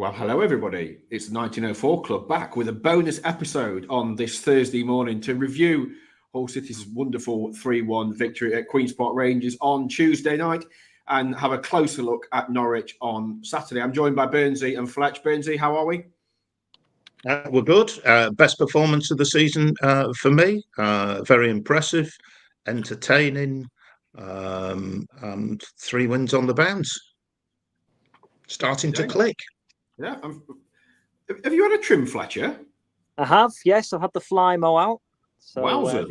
Well, hello everybody. It's the 1904 Club back with a bonus episode on this Thursday morning to review Hull City's wonderful 3-1 victory at Queen's Park Rangers on Tuesday night and have a closer look at Norwich on Saturday. I'm joined by Burnsy and Fletch. Burnsy, how are we? We're good. Best performance of the season for me. Very impressive, entertaining, and 3 wins on the bounce. Starting to click. Yeah. Have you had a trim, Fletcher? I have, yes. I've had the fly mow out. So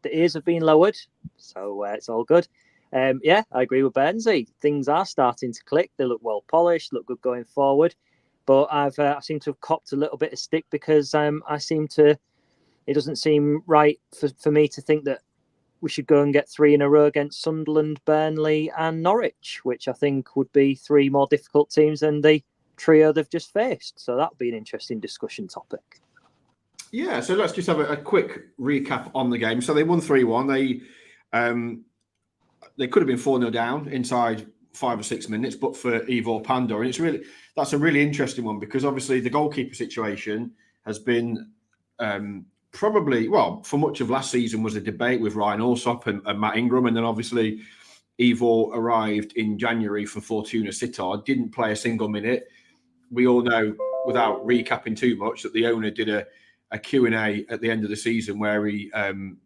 the ears have been lowered. So it's all good. I agree with Burnsy. Things are starting to click. They look well polished, look good going forward. But I seem to have copped a little bit of stick because it doesn't seem right for me to think that we should go and get 3 in a row against Sunderland, Burnley and Norwich, which I think would be 3 more difficult teams than the trio they've just faced. So that would be an interesting discussion topic. Yeah, so let's just have a quick recap on the game. So they won 3-1. They could have been 4-0 down inside 5 or 6 minutes, but for Ivor Pandor. And that's a really interesting one because obviously the goalkeeper situation has been probably, for much of last season was a debate with Ryan Alsop and Matt Ingram. And then obviously Ivor arrived in January for Fortuna Sittard, didn't play a single minute. We all know, without recapping too much, that the owner did a Q&A at the end of the season where he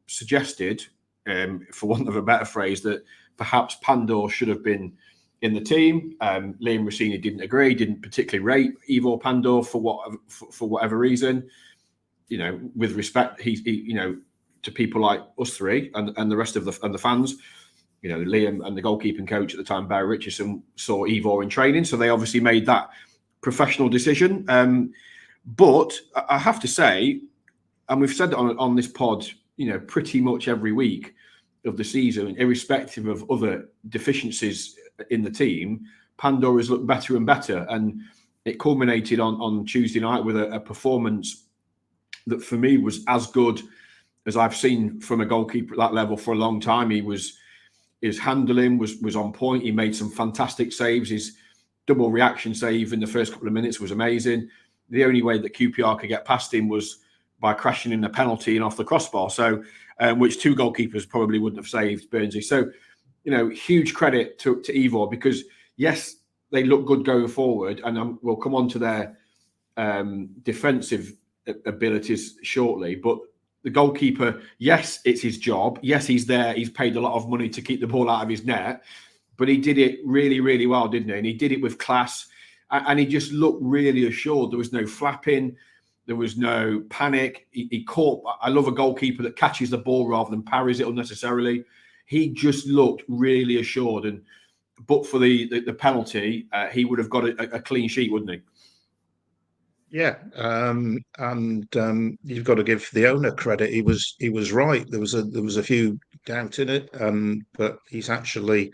suggested, for want of a better phrase, that perhaps Pandor should have been in the team. Liam Rossini didn't agree, didn't particularly rate Ivor Pandor for whatever reason. You know, with respect, he to people like us three and the rest of the fans. You know, Liam and the goalkeeping coach at the time, Barry Richardson, saw Ivor in training, so they obviously made that professional decision. But I have to say, and we've said it on this pod, pretty much every week of the season, irrespective of other deficiencies in the team, Pandor has looked better and better. And it culminated on Tuesday night with a performance that for me was as good as I've seen from a goalkeeper at that level for a long time. His handling was on point. He made some fantastic saves. His double reaction save in the first couple of minutes was amazing. The only way that QPR could get past him was by crashing in a penalty and off the crossbar. So, which 2 goalkeepers probably wouldn't have saved, Burnsy. So, huge credit to Ivor because, yes, they look good going forward. And we'll come on to their defensive abilities shortly. But the goalkeeper, yes, it's his job. Yes, he's there. He's paid a lot of money to keep the ball out of his net. But he did it really, really well, didn't he? And he did it with class. And he just looked really assured. There was no flapping. There was no panic. He caught. I love a goalkeeper that catches the ball rather than parries it unnecessarily. He just looked really assured. But for the penalty, he would have got a clean sheet, wouldn't he? Yeah, and you've got to give the owner credit. He was right. There was a few doubts in it, but he's actually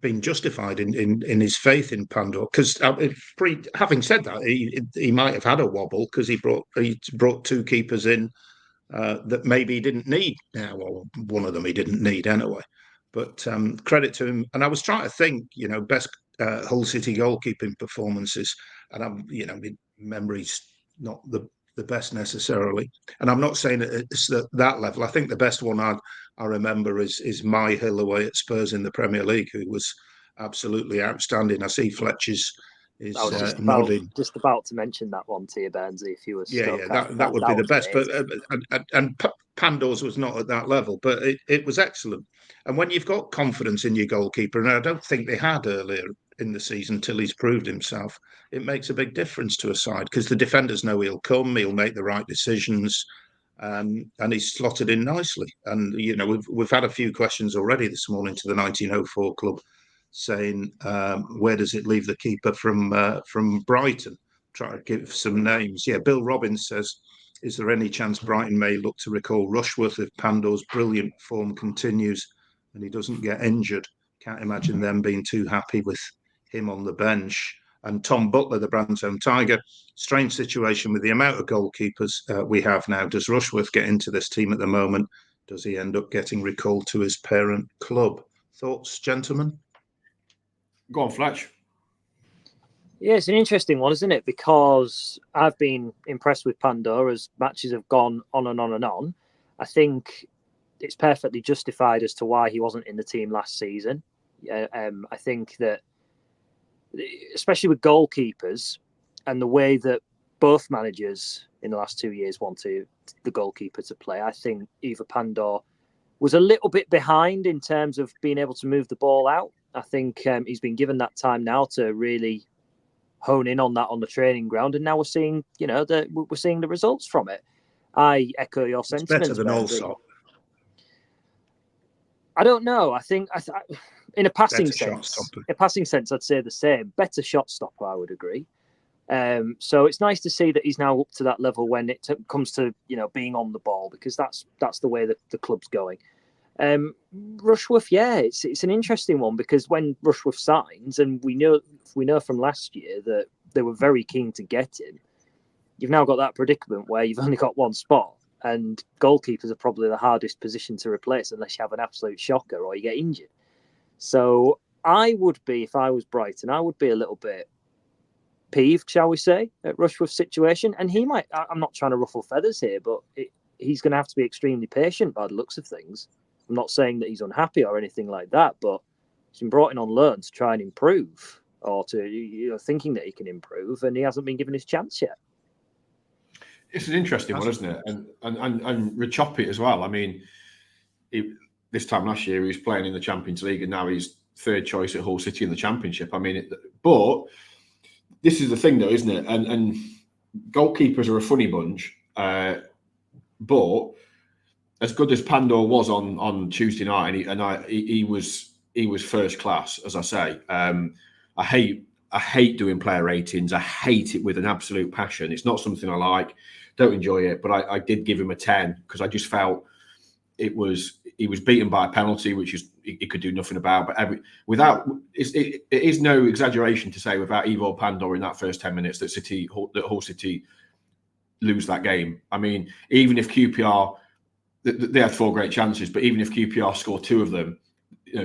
been justified in his faith in Pandor. Because having said that, he might have had a wobble because he brought 2 keepers in that maybe he didn't need. Yeah, well, one of them he didn't need anyway. But credit to him. And I was trying to think, best Hull City goalkeeping performances, and my memory's not the best necessarily. And I'm not saying it's that level. I think the best one I remember is My Hill away at Spurs in the Premier League, who was absolutely outstanding. I see Fletch is nodding. Just about to mention that one to you, Burnsy, if you were stuck. That would be the best. But Pandor's was not at that level, but it was excellent. And when you've got confidence in your goalkeeper, and I don't think they had earlier in the season till he's proved himself, it makes a big difference to a side because the defenders know he'll come, he'll make the right decisions, and he's slotted in nicely. And we've had a few questions already this morning to the 1904 Club saying where does it leave the keeper from Brighton? Try to give some names. Yeah, Bill Robbins says, is there any chance Brighton may look to recall Rushworth if Pandor's brilliant form continues and he doesn't get injured? Can't imagine them being too happy with him on the bench. And Tom Butler, the Brand's Tiger, strange situation with the amount of goalkeepers we have now. Does Rushworth get into this team at the moment? Does he end up getting recalled to his parent club? Thoughts, gentlemen? Go on, Fletch. Yeah, it's an interesting one, isn't it? Because I've been impressed with Pandor as matches have gone on and on and on. I think it's perfectly justified as to why he wasn't in the team last season. I think that, especially with goalkeepers and the way that both managers in the last 2 years wanted the goalkeeper to play, I think Eva Pandor was a little bit behind in terms of being able to move the ball out. I think he's been given that time now to really hone in on that on the training ground, and now we're seeing, we're seeing the results from it. I echo your sentiments. Better than Allsop. I don't know. I think in a passing sense, I'd say the same. Better shot stopper, I would agree. So it's nice to see that he's now up to that level when it comes to being on the ball, because that's the way that the club's going. Rushworth, yeah, it's an interesting one, because when Rushworth signs, and we know from last year that they were very keen to get him, you've now got that predicament where you've only got one spot, and goalkeepers are probably the hardest position to replace unless you have an absolute shocker or you get injured. So I would be, if I was Brighton, I would be a little bit peeved, shall we say, at Rushworth's situation. And he might, I'm not trying to ruffle feathers here, but he's going to have to be extremely patient by the looks of things. I'm not saying that he's unhappy or anything like that, but he's been brought in on loan to try and improve, or to thinking that he can improve, and he hasn't been given his chance yet. It's an interesting one, isn't it? And Richoppy as well. I mean, this time last year he was playing in the Champions League, and now he's third choice at Hull City in the Championship. I mean, but this is the thing, though, isn't it? And goalkeepers are a funny bunch. But as good as Pandor was on Tuesday night, he was first class, as I say. I hate doing player ratings. I hate it with an absolute passion. It's not something I like. Don't enjoy it. But I did give him a 10 because I just felt he was beaten by a penalty, which is he could do nothing about. But it is no exaggeration to say, without Ivo Pandor in that first 10 minutes, that Hull City lose that game. I mean, even if QPR, they had 4 great chances, but even if QPR scored 2 of them,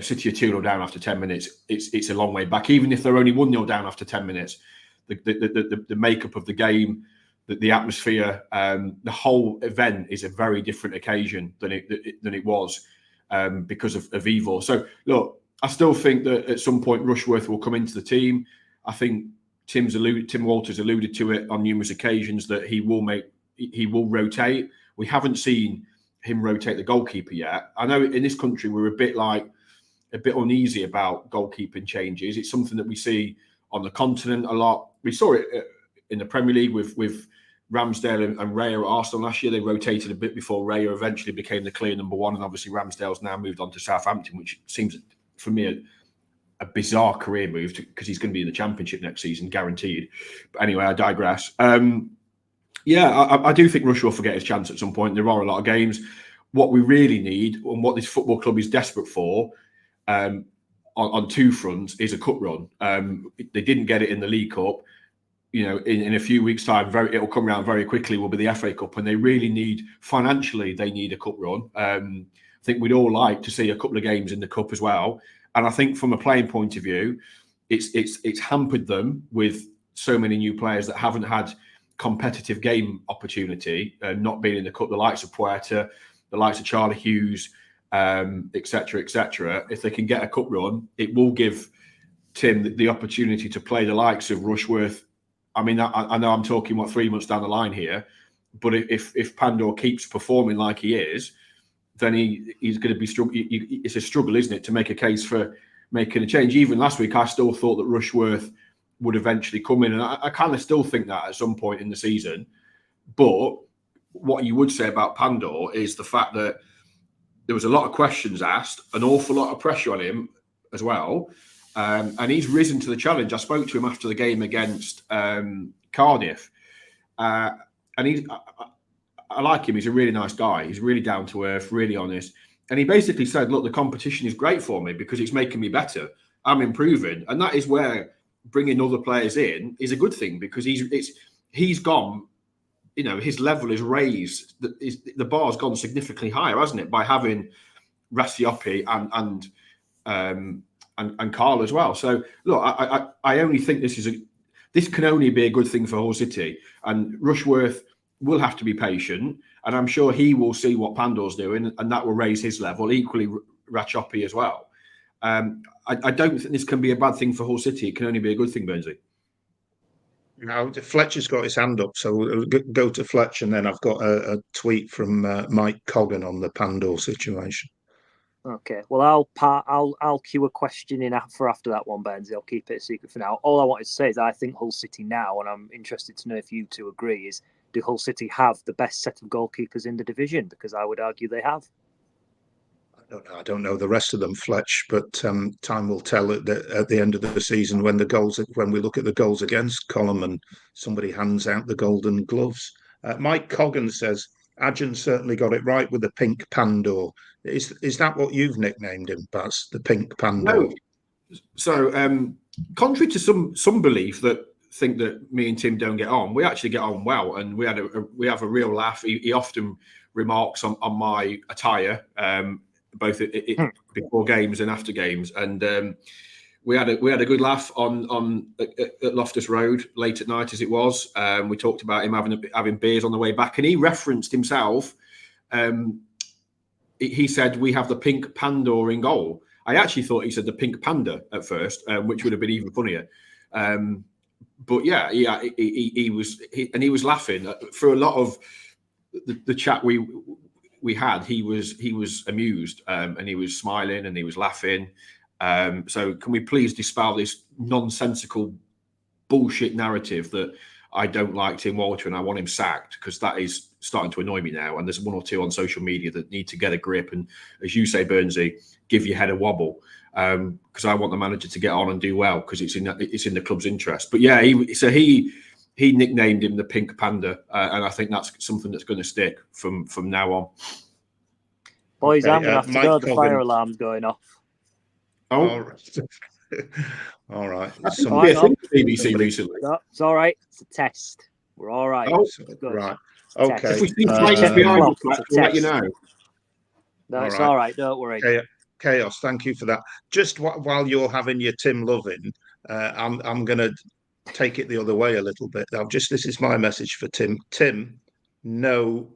City are 2-0 down after 10 minutes. It's a long way back. Even if they're only 1-0 down after 10 minutes, the makeup of the game, the atmosphere, the whole event is a very different occasion than it was because of Ivo. So look, I still think that at some point Rushworth will come into the team. I think Tim Walters alluded to it on numerous occasions that he will rotate. We haven't seen him rotate the goalkeeper yet. I know in this country we're a bit uneasy about goalkeeping changes. It's something that we see on the continent a lot. We saw it in the Premier League with Ramsdale and Raya at Arsenal last year. They rotated a bit before Raya eventually became the clear number 1, and obviously Ramsdale's now moved on to Southampton, which seems for me a bizarre career move because he's going to be in the Championship next season, guaranteed. But anyway, I digress. I do think Rushworth will forget his chance at some point. There are a lot of games. What we really need, and what this football club is desperate for, on 2 fronts, is a cup run. They didn't get it in the League Cup. In a few weeks' time, it'll come around very quickly. Will be the FA Cup, and they really need, financially, they need a cup run. I think we'd all like to see a couple of games in the cup as well. And I think from a playing point of view, it's hampered them with so many new players that haven't had competitive game opportunity, not being in the cup. The likes of Puerta, the likes of Charlie Hughes, etc., etc. If they can get a cup run, it will give Tim the opportunity to play the likes of Rushworth. I mean, I know I'm talking 3 months down the line here, but if Pandor keeps performing like he is, then he's going to be struggling. It's a struggle, isn't it, to make a case for making a change. Even last week, I still thought that Rushworth would eventually come in, and I kind of still think that at some point in the season. But what you would say about Pandor is the fact that there was a lot of questions asked, an awful lot of pressure on him as well. And he's risen to the challenge. I spoke to him after the game against Cardiff. And I like him. He's a really nice guy. He's really down to earth, really honest. And he basically said, look, the competition is great for me because it's making me better. I'm improving. And that is where bringing other players in is a good thing, because he's gone, his level is raised. The bar's gone significantly higher, hasn't it, by having Rasiopi and Carl as well. So look, I only think this is this can only be a good thing for Hull City. And Rushworth will have to be patient, and I'm sure he will see what Pandor's doing, and that will raise his level. Equally, Rachopi as well. I don't think this can be a bad thing for Hull City. It can only be a good thing, Burnsy. Now, Fletcher's got his hand up, so we'll go to Fletch, and then I've got a tweet from Mike Coggan on the Pandor situation. Okay, well, I'll cue a question in for after that one, Burnsy. I'll keep it a secret for now. All I wanted to say is I think Hull City now, and I'm interested to know if you two agree, is do Hull City have the best set of goalkeepers in the division? Because I would argue they have. I don't know the rest of them, Fletch, but time will tell at the end of the season when we look at the goals against column and somebody hands out the golden gloves. Mike Coggan says Adjan certainly got it right with the pink Pandor. Is that what you've nicknamed him, Baz? The pink Pandor? No. So, contrary to some belief that think that me and Tim don't get on, we actually get on well, and we have a real laugh. He often remarks on my attire. Both before games and after games, and we had a good laugh at Loftus Road late at night as it was. We talked about him having beers on the way back, and he referenced himself. He said we have the pink Pandor in goal. I actually thought he said the pink panda at first, which would have been even funnier. But yeah, he was laughing for a lot of the chat we had. He was amused, and he was smiling and he was laughing. So can we please dispel this nonsensical bullshit narrative that I don't like Tim Walter and I want him sacked, because that is starting to annoy me now. And there's one or two on social media that need to get a grip and, as you say, Burnsy, give your head a wobble, because I want the manager to get on and do well, because it's in the club's interest. But yeah, he nicknamed him the Pink Panda, and I think that's something that's going to stick from now on. Boys, I'm going to have to go. The fire alarm's going off. Oh, all right. All right. That's a thing for BBC recently. No, it's all right. It's a test. We're all right. Oh, right. Okay. If we see flames behind us, we'll let you know. No, it's all right. Don't worry. Chaos. Thank you for that. Just while you're having your Tim Lovin, I'm going to take it the other way a little bit. This is my message for Tim. Tim, no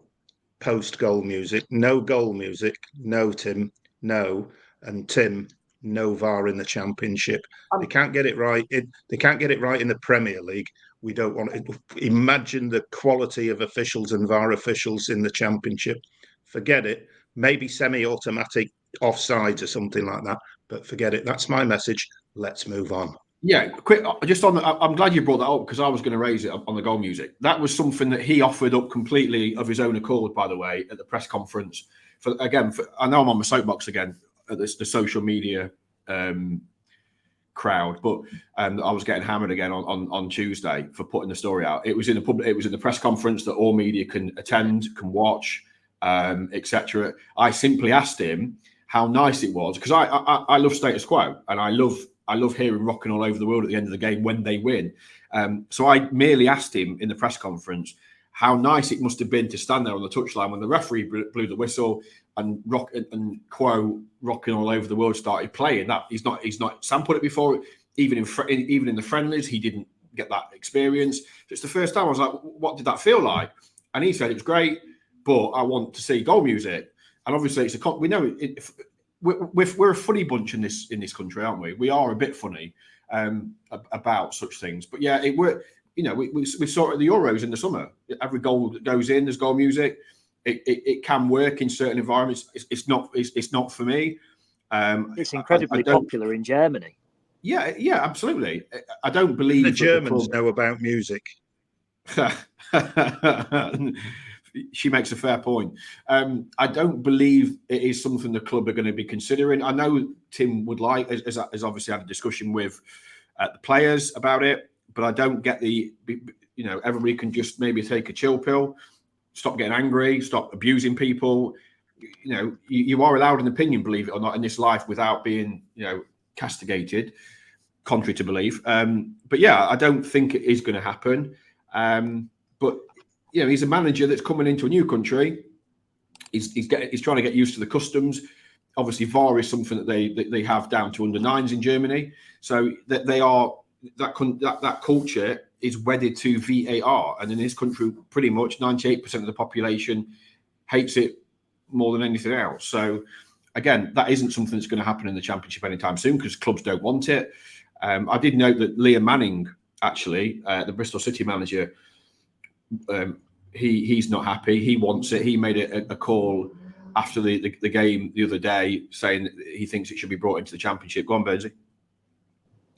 post-goal music, no goal music, no Tim, no, and Tim, no VAR in the Championship. They can't get it right. They can't get it right in the Premier League. We don't want it. Imagine the quality of officials and VAR officials in the Championship. Forget it. Maybe semi-automatic offsides or something like that, but forget it. That's my message. Let's move on. Yeah, quick. Just on I'm glad you brought that up, because I was going to raise it on the goal music. That was something that he offered up completely of his own accord, by the way, at the press conference. I know I'm on my soapbox again at the social media crowd, but I was getting hammered again on Tuesday for putting the story out. It was in the press conference that all media can attend, can watch, etc. I simply asked him how nice it was, because I love status quo, and I love hearing rocking all over the world at the end of the game when they win. So I merely asked him in the press conference how nice it must have been to stand there on the touchline when the referee blew the whistle and Quo rocking all over the world started playing. That he's not. Sam put it before, even in the friendlies, he didn't get that experience. So it's the first time I was like, what did that feel like? And he said it was great, but I want to see goal music. And obviously, we know we're a funny bunch in this country, aren't we? We are a bit funny about such things. But yeah, we saw it at the Euros in the summer. Every goal that goes in, there's goal music. It can work in certain environments. It's not for me. It's incredibly popular in Germany. Yeah, absolutely. I don't believe the Germans know about music. She makes a fair point. I don't believe it is something the club are going to be considering. I know Tim would like, has obviously had a discussion with the players about it, but I don't get everybody can just maybe take a chill pill, stop getting angry, stop abusing people. You are allowed an opinion, believe it or not, in this life without being, castigated, contrary to belief. But yeah, I don't think it is going to happen. But he's a manager that's coming into a new country. He's trying to get used to the customs. Obviously, VAR is something that they have down to under nines in Germany. So that they are that culture is wedded to VAR, and in this country, pretty much 98% of the population hates it more than anything else. So, again, that isn't something that's going to happen in the Championship anytime soon because clubs don't want it. I did note that Liam Manning, actually, the Bristol City manager, he's not happy. He wants it. He made a call after the game the other day saying that he thinks it should be brought into the Championship. Go on, Burnsy.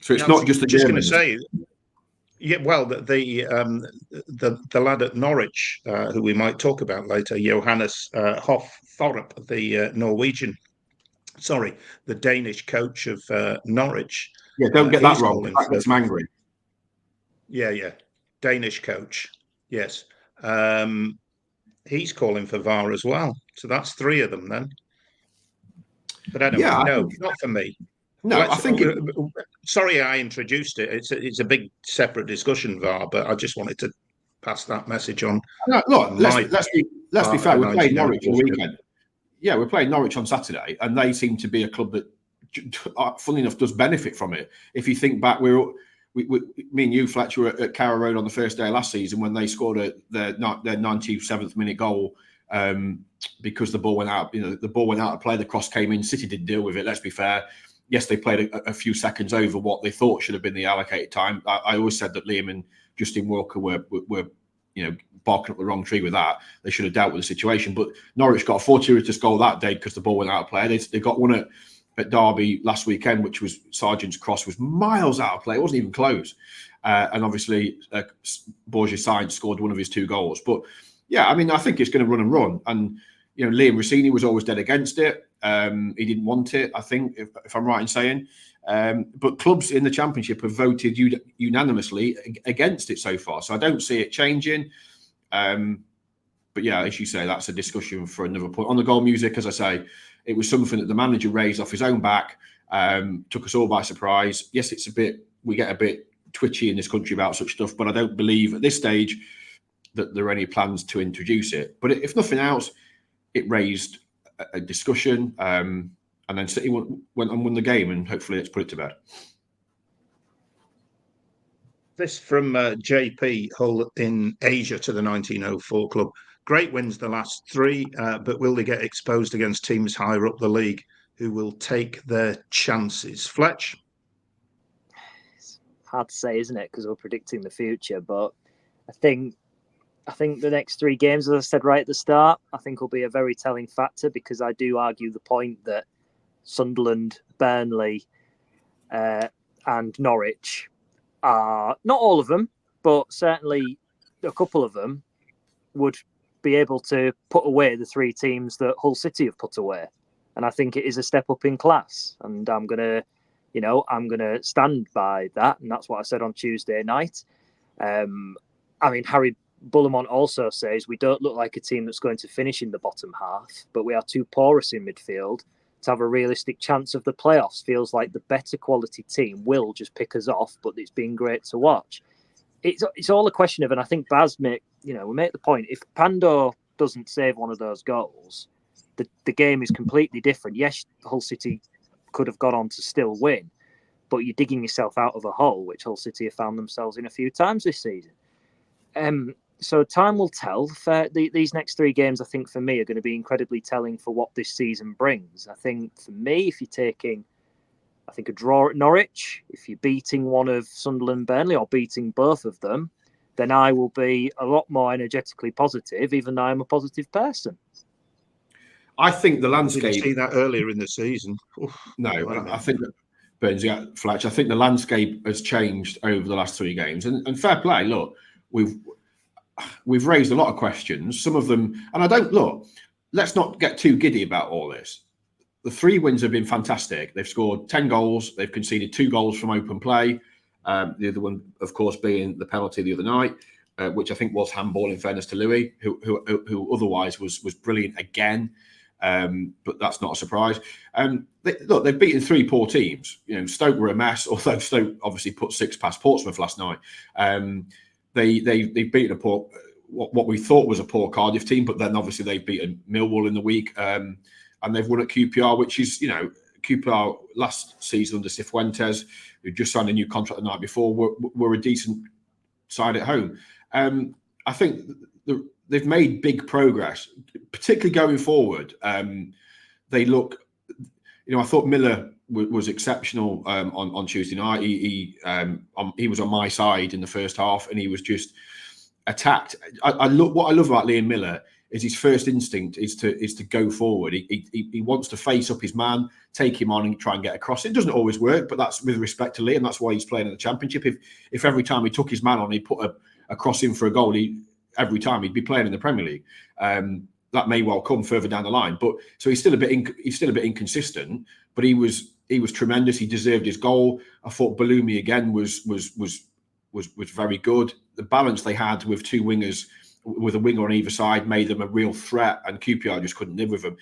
So it's not just the just Germans. going to say, yeah, well, the lad at Norwich, who we might talk about later, Johannes Thorup, the Danish coach of Norwich. Yeah, don't get that wrong. That gets him angry. Yeah, Danish coach. Yes, he's calling for VAR as well. So that's 3 of them then. But anyway, not for me. No, I think. Sorry, I introduced it. It's a big separate discussion, VAR, but I just wanted to pass that message on. No, look, let's be fair. We're playing Norwich on the weekend. Yeah, we're playing Norwich on Saturday, and they seem to be a club that, funnily enough, does benefit from it. If you think back, me and you, Fletch, were at Carrow Road on the first day of last season when they scored their 97th minute goal because the ball went out. The ball went out of play. The cross came in. City didn't deal with it. Let's be fair. Yes, they played a few seconds over what they thought should have been the allocated time. I always said that Liam and Justin Walker were barking up the wrong tree with that. They should have dealt with the situation. But Norwich got a fortuitous goal that day because the ball went out of play. They got one at Derby last weekend, which was Sargent's cross, was miles out of play. It wasn't even close. And obviously, Borges Sainz scored one of his 2 goals. But yeah, I mean, I think it's going to run and run. And Liam Rossini was always dead against it. He didn't want it, I think, if I'm right in saying. But clubs in the Championship have voted unanimously against it so far. So I don't see it changing. But yeah, as you say, that's a discussion for another point. On the goal music, as I say, it was something that the manager raised off his own back, took us all by surprise. Yes, we get a bit twitchy in this country about such stuff, but I don't believe at this stage that there are any plans to introduce it. But if nothing else, it raised a discussion, and then City went and won the game, and hopefully let's put it to bed. This from JP Hull in Asia to the 1904 club. Great wins the last 3, but will they get exposed against teams higher up the league who will take their chances? Fletch? It's hard to say, isn't it? Because we're predicting the future, but I think the next 3 games, as I said right at the start, I think will be a very telling factor because I do argue the point that Sunderland, Burnley, and Norwich are, not all of them, but certainly a couple of them would be able to put away the 3 teams that Hull City have put away. And I think it is a step up in class. And I'm going to stand by that. And that's what I said on Tuesday night. Harry Bullemont also says we don't look like a team that's going to finish in the bottom half, but we are too porous in midfield to have a realistic chance of the playoffs. Feels like the better quality team will just pick us off, but it's been great to watch. It's all a question of, and I think Baz we make the point, if Pandor doesn't save one of those goals, the game is completely different. Yes, Hull City could have got on to still win, but you're digging yourself out of a hole, which Hull City have found themselves in a few times this season. So time will tell. These next 3 games, I think, for me, are going to be incredibly telling for what this season brings. I think, for me, if you're taking, a draw at Norwich, if you're beating one of Sunderland, Burnley, or beating both of them, then I will be a lot more energetically positive, even though I'm a positive person. I think the landscape... Did you see that earlier in the season? No, I think that Burnsy, Fletch, I think the landscape has changed over the last 3 games. And fair play, look, we've raised a lot of questions. Some of them, and let's not get too giddy about all this. The 3 wins have been fantastic. They've scored 10 goals. They've conceded 2 goals from open play. The other one, of course, being the penalty the other night, which I think was handball in fairness to Louis, who otherwise was brilliant again. But that's not a surprise. They've beaten 3 poor teams. Stoke were a mess, although Stoke obviously put 6 past Portsmouth last night. They've beaten what we thought was a poor Cardiff team, but then obviously they've beaten Millwall in the week, and they've won at QPR, which is QPR last season under Cifuentes, who just signed a new contract the night before, were a decent side at home. I think they've made big progress, particularly going forward. They look, I thought Miller was exceptional on Tuesday night. He was on my side in the first half, and he was just attacked. What I love about Liam Miller is his first instinct is to go forward. He wants to face up his man, take him on, and try and get across. It doesn't always work, but that's with respect to Liam. That's why he's playing in the Championship. If every time he took his man on, he put a cross in for a goal, every time he'd be playing in the Premier League. That may well come further down the line, but so he's still a bit inconsistent. But he was tremendous. He deserved his goal. I thought Balumi again was very good. The balance they had with two wingers, with a winger on either side, made them a real threat, and QPR just couldn't live with them.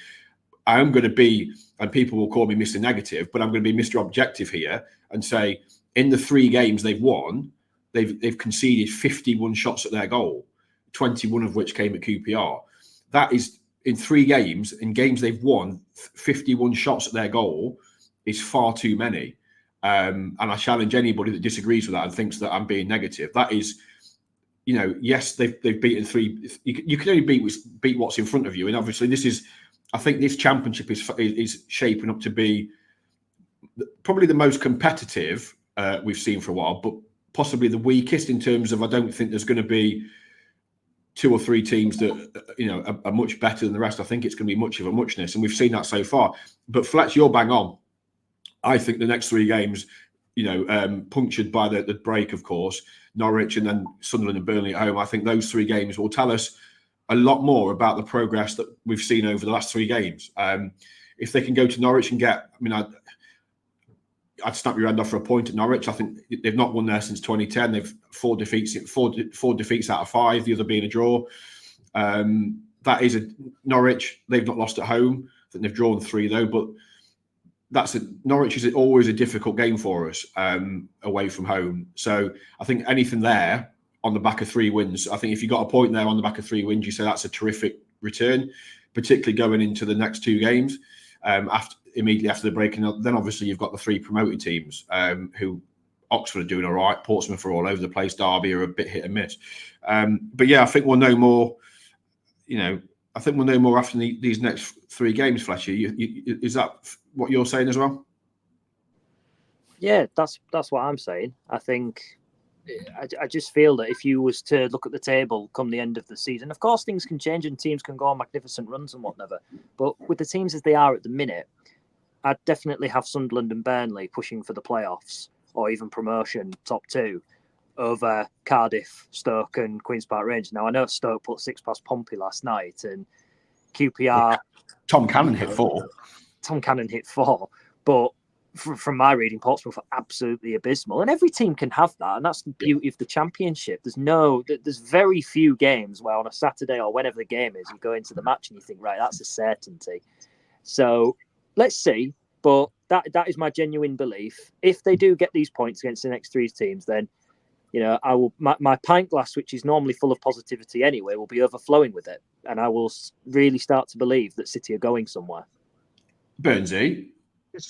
I am going to be, and people will call me Mr. Negative, but I'm going to be Mr. Objective here and say, in the 3 games they've won, they've conceded 51 shots at their goal, 21 of which came at QPR. That is, in 3 games, in games they've won, 51 shots at their goal is far too many. And I challenge anybody that disagrees with that and thinks that I'm being negative. That is, yes, they've beaten 3. You can only beat what's in front of you. And obviously, I think this Championship is shaping up to be probably the most competitive we've seen for a while, but possibly the weakest in terms of, I don't think there's going to be 2 or 3 teams that are much better than the rest. I think it's going to be much of a muchness, and we've seen that so far. But Fletch, you're bang on. I think the next 3 games, punctured by the break, of course, Norwich and then Sunderland and Burnley at home. I think those 3 games will tell us a lot more about the progress that we've seen over the last 3 games. If they can go to Norwich and I'd snap your hand off for a point at Norwich. I think they've not won there since 2010. They've 4 defeats out of 5, the other being a draw. That is Norwich. They've not lost at home. I think they've drawn 3 though, but Norwich is always a difficult game for us away from home. So I think anything there on the back of 3 wins, I think if you got a point there on the back of 3 wins, you say that's a terrific return, particularly going into the next 2 games immediately after the break. And then obviously you've got the 3 promoted teams who Oxford are doing all right, Portsmouth are all over the place, Derby are a bit hit and miss. But yeah, I think we'll know more. I think we'll know more after these next 3 games, Fletcher. Is that what you're saying as well? Yeah, that's what I'm saying. I think I just feel that if you was to look at the table come the end of the season, of course things can change and teams can go on magnificent runs and whatever. But with the teams as they are at the minute, I'd definitely have Sunderland and Burnley pushing for the playoffs or even promotion, top 2, over Cardiff, Stoke and Queen's Park Rangers. Now, I know Stoke put 6 past Pompey last night, and QPR... Tom Cannon hit 4. Tom Cannon hit 4, but from my reading, Portsmouth are absolutely abysmal, and every team can have that, and that's the beauty of the Championship. There's very few games where on a Saturday or whenever the game is, you go into the match and you think, right, that's a certainty. So let's see, but that is my genuine belief. If they do get these points against the next 3 teams, then I will. My pint glass, which is normally full of positivity anyway, will be overflowing with it, and I will really start to believe that City are going somewhere. Burnsy,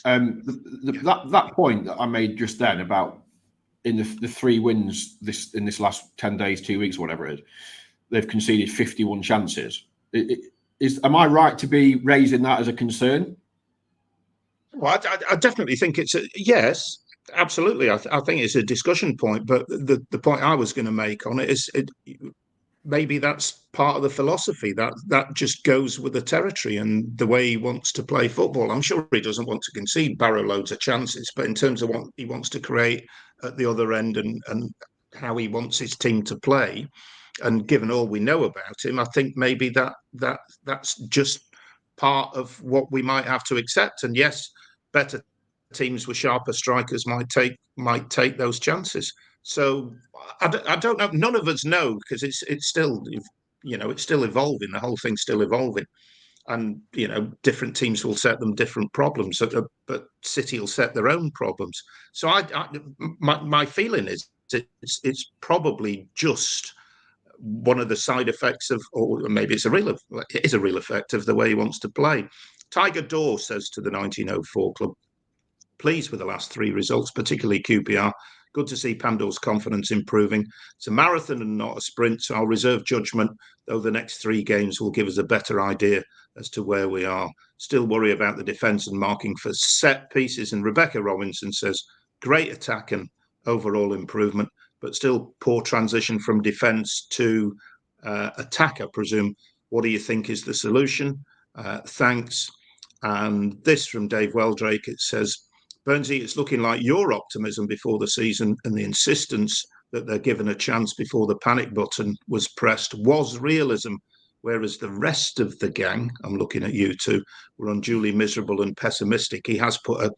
that point that I made just then about in the 3 wins in this last 10 days, 2 weeks, whatever it is, they've conceded 51 chances. Am I right to be raising that as a concern? Well, I definitely think it's yes. Absolutely, I think it's a discussion point. But the point I was going to make on it is maybe that's part of the philosophy that just goes with the territory and the way he wants to play football. I'm sure he doesn't want to concede barrow loads of chances, but in terms of what he wants to create at the other end and how he wants his team to play, and given all we know about him, I think maybe that's just part of what we might have to accept. And yes, better teams with sharper strikers might take those chances. So I don't know. None of us know, because it's still it's still evolving. The whole thing's still evolving, and different teams will set them different problems. But City will set their own problems. So my feeling is it's probably just one of the side effects of, or maybe it is a real effect of the way he wants to play. Tiger Dorr says to the 1904 club, pleased with the last 3 results, particularly QPR. Good to see Pandor's confidence improving. It's a marathon and not a sprint, so I'll reserve judgment, though the next 3 games will give us a better idea as to where we are. Still worry about the defence and marking for set pieces. And Rebecca Robinson says, great attack and overall improvement, but still poor transition from defence to attack, I presume. What do you think is the solution? Thanks. And this from Dave Weldrake, it says, Burnsy, it's looking like your optimism before the season and the insistence that they're given a chance before the panic button was pressed was realism, whereas the rest of the gang, I'm looking at you two, were unduly miserable and pessimistic. He has put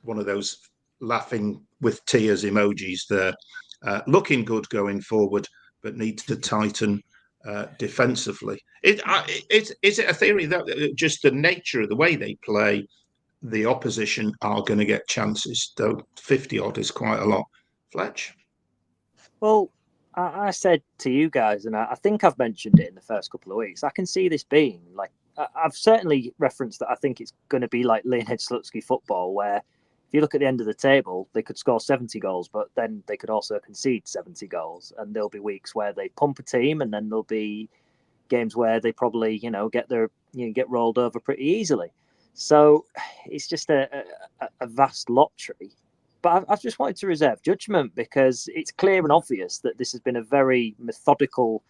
one of those laughing with tears emojis there. Looking good going forward, but needs to tighten defensively. Is it a theory that just the nature of the way they play, the opposition are going to get chances, though 50 odd is quite a lot? Fletch? Well, I said to you guys, and I think I've mentioned it in the first couple of weeks, I can see this being like, I've certainly referenced that I think it's going to be like Leonid Slutsky football, where if you look at the end of the table, they could score 70 goals, but then they could also concede 70 goals. And there'll be weeks where they pump a team, and then there'll be games where they probably, get rolled over pretty easily. So it's just a vast lottery. But I've just wanted to reserve judgment because it's clear and obvious that this has been a very methodical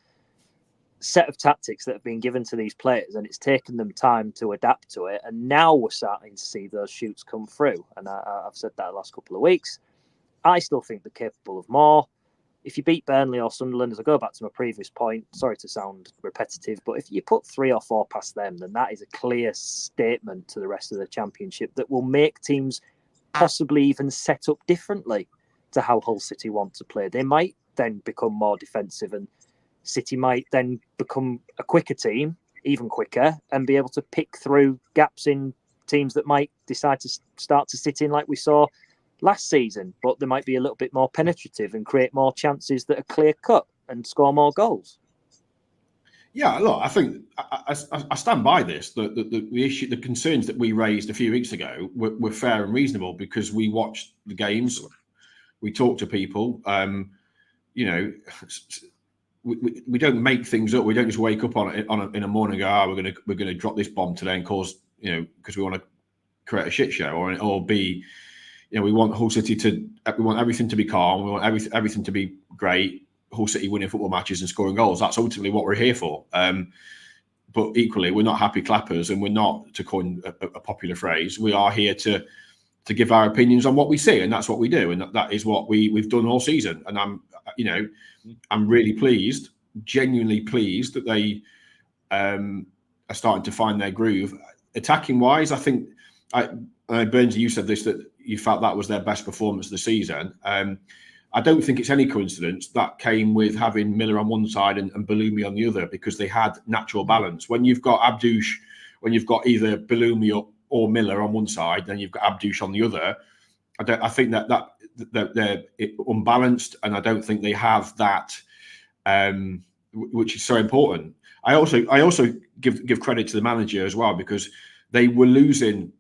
set of tactics that have been given to these players, and it's taken them time to adapt to it. And now we're starting to see those shoots come through. And I've said that the last couple of weeks. I still think they're capable of more. If you beat Burnley or Sunderland, as I go back to my previous point, sorry to sound repetitive, but if you put 3 or 4 past them, then that is a clear statement to the rest of the Championship that will make teams possibly even set up differently to how Hull City want to play. They might then become more defensive, and City might then become a quicker team, even quicker, and be able to pick through gaps in teams that might decide to start to sit in like we saw last season, but they might be a little bit more penetrative and create more chances that are clear cut and score more goals. Yeah, look, I think I stand by this. The issue, the concerns that we raised a few weeks ago were fair and reasonable because we watched the games, we talked to people. We don't make things up. We don't just wake up in a morning and go, we're going to drop this bomb today and cause, because we want to create a shit show or be. We want Hull City we want everything to be calm. We want everything to be great. Hull City winning football matches and scoring goals. That's ultimately what we're here for. But equally, we're not happy clappers, and we're not, to coin a popular phrase, we are here to give our opinions on what we see, and that's what we do, and that is what we've done all season. And I'm really pleased, genuinely pleased that they are starting to find their groove. Attacking wise, I think, Burnsy, you said this, that you felt that was their best performance of the season. I don't think it's any coincidence that came with having Miller on one side and Bellumi on the other, because they had natural balance. When you've got Abdouche, when you've got either Bellumi or Miller on one side, then you've got Abdouche on the other. I think that they're unbalanced, and I don't think they have that, which is so important. I also give credit to the manager as well, because they were losing.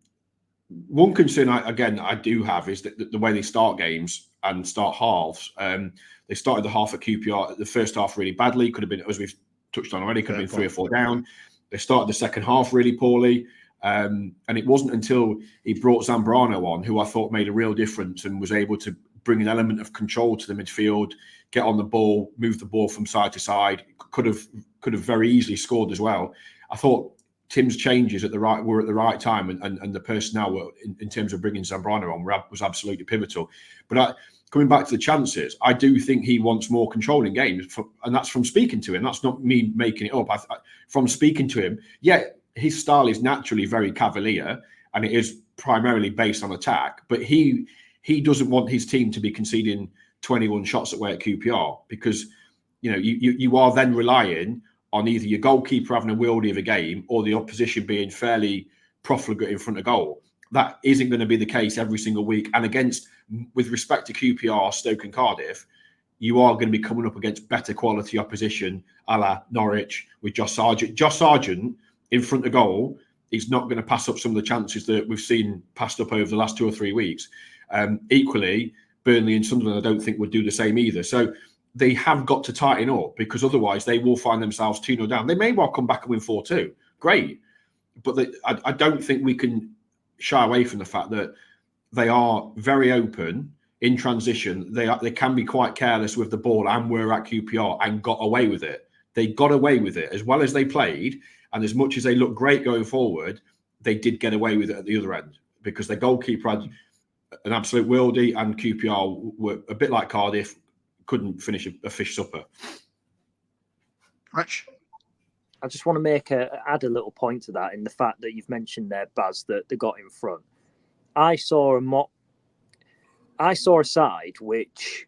One concern I do have is that the way they start games and start halves. They started the half at QPR, the first half really badly. Could have been, as we've touched on already, could have been 3 or 4 down. They started the second half really poorly. And it wasn't until he brought Zambrano on, who I thought made a real difference and was able to bring an element of control to the midfield, get on the ball, move the ball from side to side. Could have very easily scored as well. I thought Tim's changes were at the right time, and the personnel were, in terms of bringing Zambrano on, was absolutely pivotal. But coming back to the chances, I do think he wants more control in games, and that's from speaking to him. That's not me making it up. From speaking to him, his style is naturally very cavalier, and it is primarily based on attack. But he doesn't want his team to be conceding 21 shots away at QPR, because you are then relying on either your goalkeeper having a worldie of a game or the opposition being fairly profligate in front of goal. That isn't going to be the case every single week. And with respect to QPR, Stoke and Cardiff, you are going to be coming up against better quality opposition, a la Norwich with Josh Sargent. Josh Sargent in front of goal he's not going to pass up some of the chances that we've seen passed up over the last 2 or 3 weeks. Equally, Burnley and Sunderland, I don't think would do the same either. So they have got to tighten up, because otherwise they will find themselves 2-0 down. They may well come back and win 4-2. Great. But I don't think we can shy away from the fact that they are very open in transition. They can be quite careless with the ball, and were at QPR and got away with it. They got away with it as well as they played. And as much as they look great going forward, they did get away with it at the other end, because their goalkeeper had an absolute worldie, and QPR were a bit like Cardiff, couldn't finish a fish supper. I just want to add a little point to that, in the fact that you've mentioned there, Baz, that they got in front. I saw a side which,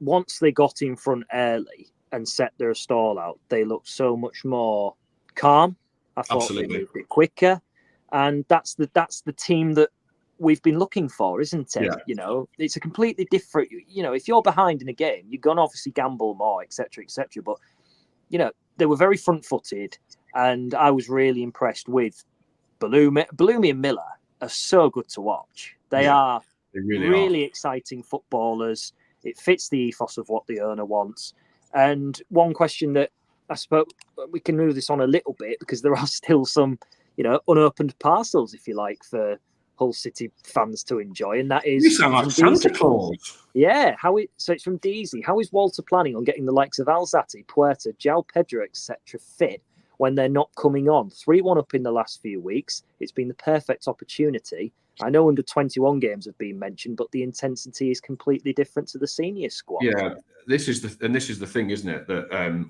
once they got in front early and set their stall out, they looked so much more calm. I thought they moved it quicker, and that's the team that we've been looking for, isn't it? Yeah. It's a completely different. If you're behind in a game, you're gonna obviously gamble more, etc., etc. But they were very front-footed, and I was really impressed with Bloomy and Miller. Are so good to watch. They really exciting footballers. It fits the ethos of what the owner wants. And one question that I suppose we can move this on a little bit, because there are still some, unopened parcels, if you like, for Hull City fans to enjoy, and that is. You sound like Santa Claus. Yeah, so it's from Deasy. How is Walter planning on getting the likes of Alzate, Puerta, João Pedro, etc. fit when they're not coming on? 3-1 up in the last few weeks. It's been the perfect opportunity. I know under 21 games have been mentioned, but the intensity is completely different to the senior squad. Yeah, this is the thing, isn't it? That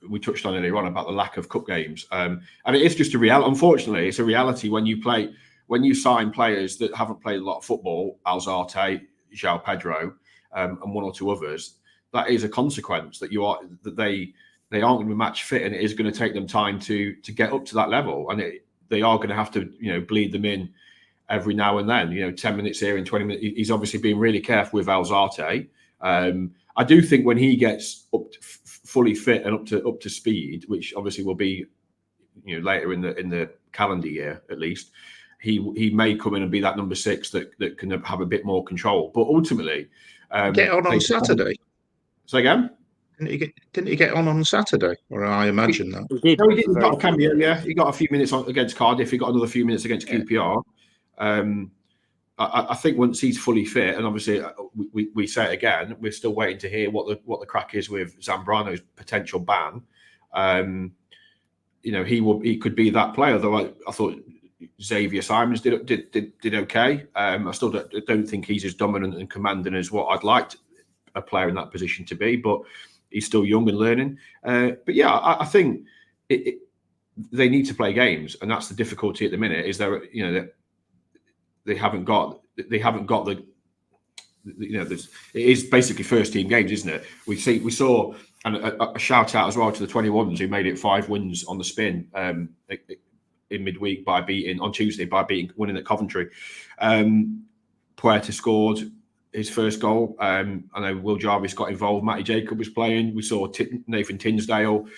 we touched on earlier on about the lack of cup games. And it is just a reality. Unfortunately, it's a reality when you sign players that haven't played a lot of football, Alzate, João Pedro, and one or two others. That is a consequence that they aren't going to be match fit, and it is going to take them time to get up to that level, and they are going to have to bleed them in every now and then. 10 minutes here and 20 minutes. He's obviously been really careful with Alzate. I do think when he gets fully fit and up to speed, which obviously will be later in the calendar year at least, he may come in and be that number 6 that can have a bit more control. But ultimately, get on Saturday. Say again. Didn't he get on Saturday? Or I imagine that. He got a cameo. Yeah, he got a few minutes against Cardiff. He got another few minutes against QPR. I think once he's fully fit, and obviously we say it again, we're still waiting to hear what the crack is with Zambrano's potential ban. He could be that player. Though I thought Xavier Simons did okay. I still don't think he's as dominant and commanding as what I'd like a player in that position to be, but he's still young and learning. But yeah, I think they need to play games, and that's the difficulty at the minute. Is there, they haven't got the. It is basically first team games, isn't it? We saw, and a shout out as well to the 21s who made it 5 wins on the spin in midweek on Tuesday by winning at Coventry. Puerta scored his first goal. I know Will Jarvis got involved. Matty Jacob was playing. We saw Nathan Tinsdale,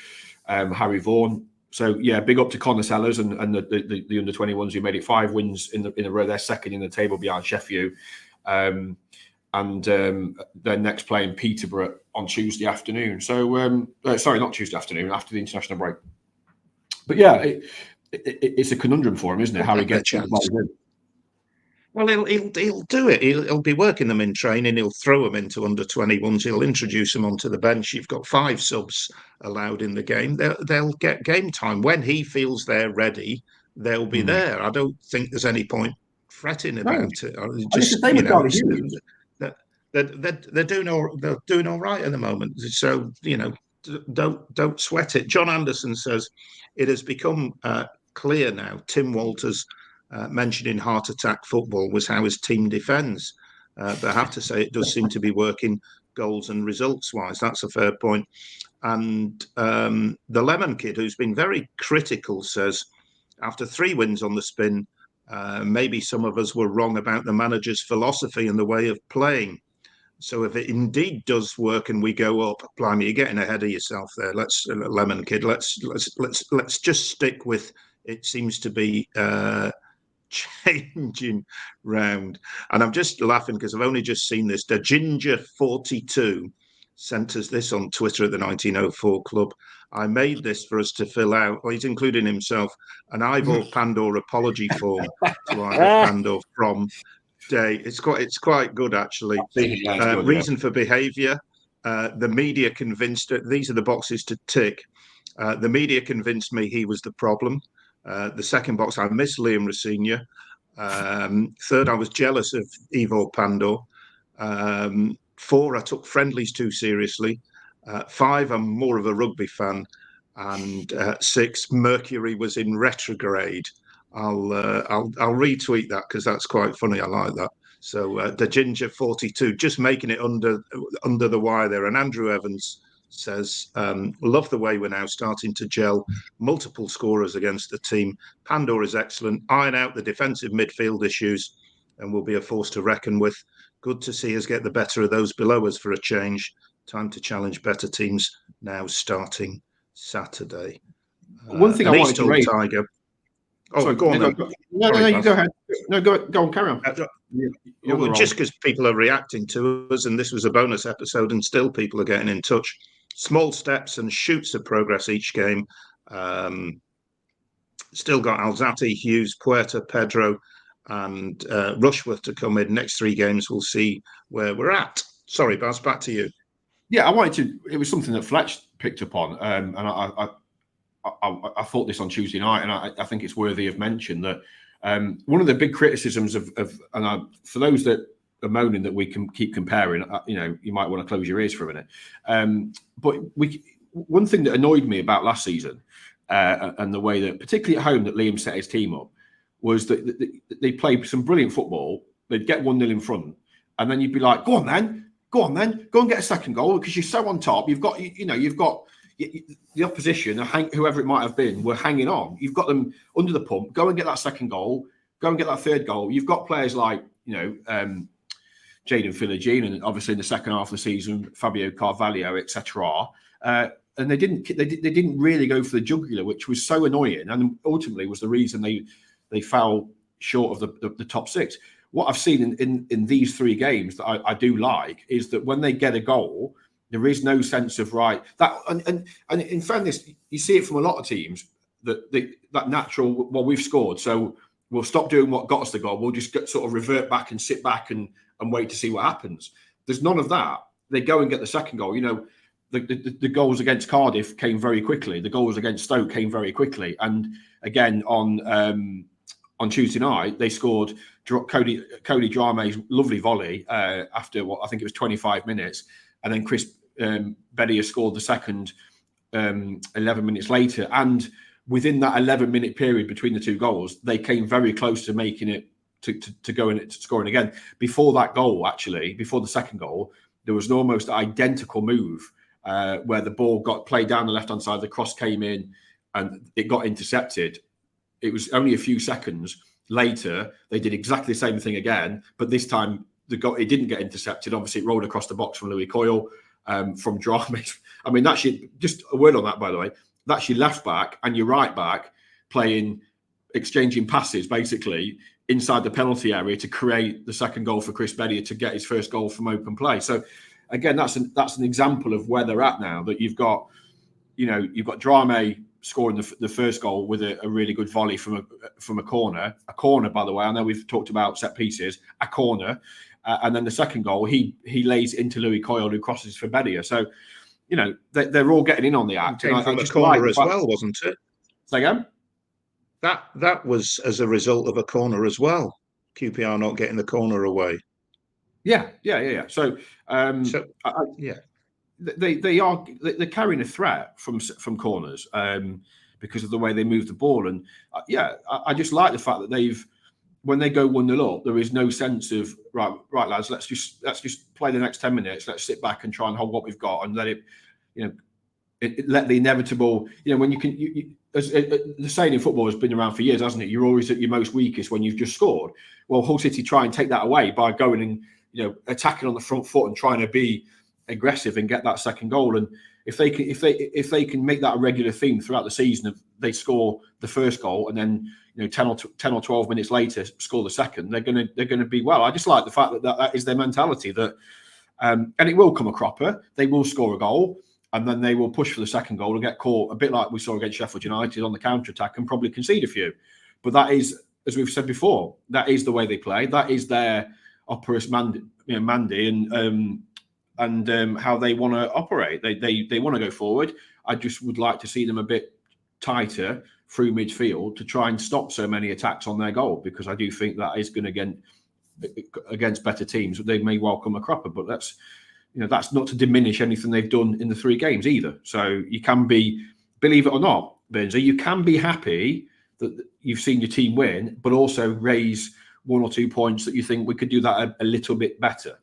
Harry Vaughan. So yeah, big up to Connor Sellers and the under 21s who made it 5 wins in a row. They're second in the table behind Sheffield. And they're next playing Peterborough on Tuesday afternoon. So sorry, not Tuesday afternoon, after the international break. But yeah, it's a conundrum for him, isn't it? How he gets in. Well, he'll do it. He'll be working them in training. He'll throw them into under 21s. He'll introduce them onto the bench. You've got 5 subs allowed in the game. They'll get game time when he feels they're ready. They'll be there. I don't think there's any point fretting about it. Just they're doing all right at the moment. So don't sweat it. John Anderson says it has become clear now. Tim Walters. Mentioning heart attack football was how his team defends. But I have to say it does seem to be working goals and results wise. That's a fair point. And the Lemon Kid, who's been very critical, says after 3 wins on the spin, maybe some of us were wrong about the manager's philosophy and the way of playing. So if it indeed does work and we go up, blimey, you're getting ahead of yourself there. Lemon Kid. Let's just stick with it seems to be changing round. And I'm just laughing because I've only just seen this. The Ginger42 sent us this on Twitter at the 1904 Club. I made this for us to fill out. Well, he's including himself an Ivor Pandor apology form to Ivor Pandor from Day. It's quite good actually. Good, reason for behaviour. The media convinced it. These are the boxes to tick. The media convinced me he was the problem. The second box, I miss Liam Rosenior. Third, I was jealous of Ivor Pandor. 4, I took friendlies too seriously. 5, I'm more of a rugby fan. And 6, Mercury was in retrograde. I'll retweet that because that's quite funny. I like that. So the Ginger42 just making it under the wire there. And Andrew Evans says, love the way we're now starting to gel. Multiple scorers against the team. Pandor is excellent. Iron out the defensive midfield issues and will be a force to reckon with. Good to see us get the better of those below us for a change. Time to challenge better teams now starting Saturday. One thing I wanted to raise. Tiger. Oh, sorry, go on. No, you go ahead. No, go on, carry on. Well, just because people are reacting to us, and this was a bonus episode, and still people are getting in touch. Small steps and shoots of progress each game. Still got Alzate, Hughes, Puerta, Pedro, and Rushworth to come in. Next 3 games, we'll see where we're at. Sorry, Baz, back to you. Yeah, I wanted to. It was something that Fletch picked up on, and I thought this on Tuesday night, and I think it's worthy of mention that one of the big criticisms of for those that are moaning that we can keep comparing, you might want to close your ears for a minute. But one thing that annoyed me about last season and the way that, particularly at home, that Liam set his team up was that they played some brilliant football. They'd get 1-0 in front, and then you'd be like, go on then, go and get a second goal because you're so on top. You've got the opposition, whoever it might have been, were hanging on. You've got them under the pump. Go and get that second goal. Go and get that third goal. You've got players like Jadon Philogene, and obviously in the second half of the season, Fabio Carvalho, etc. And they didn't really go for the jugular, which was so annoying, and ultimately was the reason they fell short of the top 6. What I've seen in these 3 games that I do like is that when they get a goal, there is no sense of that, and in fairness, you see it from a lot of teams that natural. Well, we've scored, so we'll stop doing what got us the goal. We'll just sort of revert back and sit back and wait to see what happens. There's none of that. They go and get the second goal. The goals against Cardiff came very quickly. The goals against Stoke came very quickly, and again on Tuesday night they scored Cody Drame's lovely volley after what I think it was 25 minutes. And then Chris Bedia scored the second 11 minutes later. And within that 11-minute period between the 2 goals, they came very close to making it to go in to scoring again. Before that goal, actually, before the second goal, there was an almost identical move where the ball got played down the left-hand side, the cross came in and it got intercepted. It was only a few seconds later, they did exactly the same thing again, but this time it didn't get intercepted. Obviously, it rolled across the box from Louis Coyle, from Drame. I mean, that's just a word on that, by the way. That's your left back and your right back exchanging passes, basically, inside the penalty area to create the second goal for Chris Bedia to get his first goal from open play. So, again, that's an example of where they're at now. That you've got Drame scoring the first goal with a really good volley from a corner. A corner, by the way. I know we've talked about set pieces. A corner. And then the second goal, he lays into Louis Coyle, who crosses for Bedia. So, they're all getting in on the act. Came from a corner as well, wasn't it? Say again? That was as a result of a corner as well. QPR not getting the corner away. Yeah. So they're carrying a threat from corners because of the way they move the ball. And I just like the fact that when they go 1-0 up, there is no sense of right lads, let's just play the next 10 minutes. Let's sit back and try and hold what we've got and let it, let the inevitable. When the saying in football has been around for years, hasn't it? You're always at your most weakest when you've just scored. Well, Hull City try and take that away by going and attacking on the front foot and trying to be aggressive and get that second goal. And if they can make that a regular theme throughout the season, of they score the first goal and then 10 or 12 minutes later score the second, they're gonna be well. I just like the fact that is their mentality, that and it will come a cropper. They will score a goal and then they will push for the second goal and get caught, a bit like we saw against Sheffield United on the counter attack, and probably concede a few. But that is, as we've said before, that is the way they play. That is their operus mandi, and how they want to operate. They want to go forward. I just would like to see them a bit tighter through midfield to try and stop so many attacks on their goal, because I do think that is going to get against better teams. They may well come a cropper, but that's not to diminish anything they've done in the 3 games either. So you can be, believe it or not, Burnsy, you can be happy that you've seen your team win, but also raise 1 or 2 points that you think we could do that a little bit better.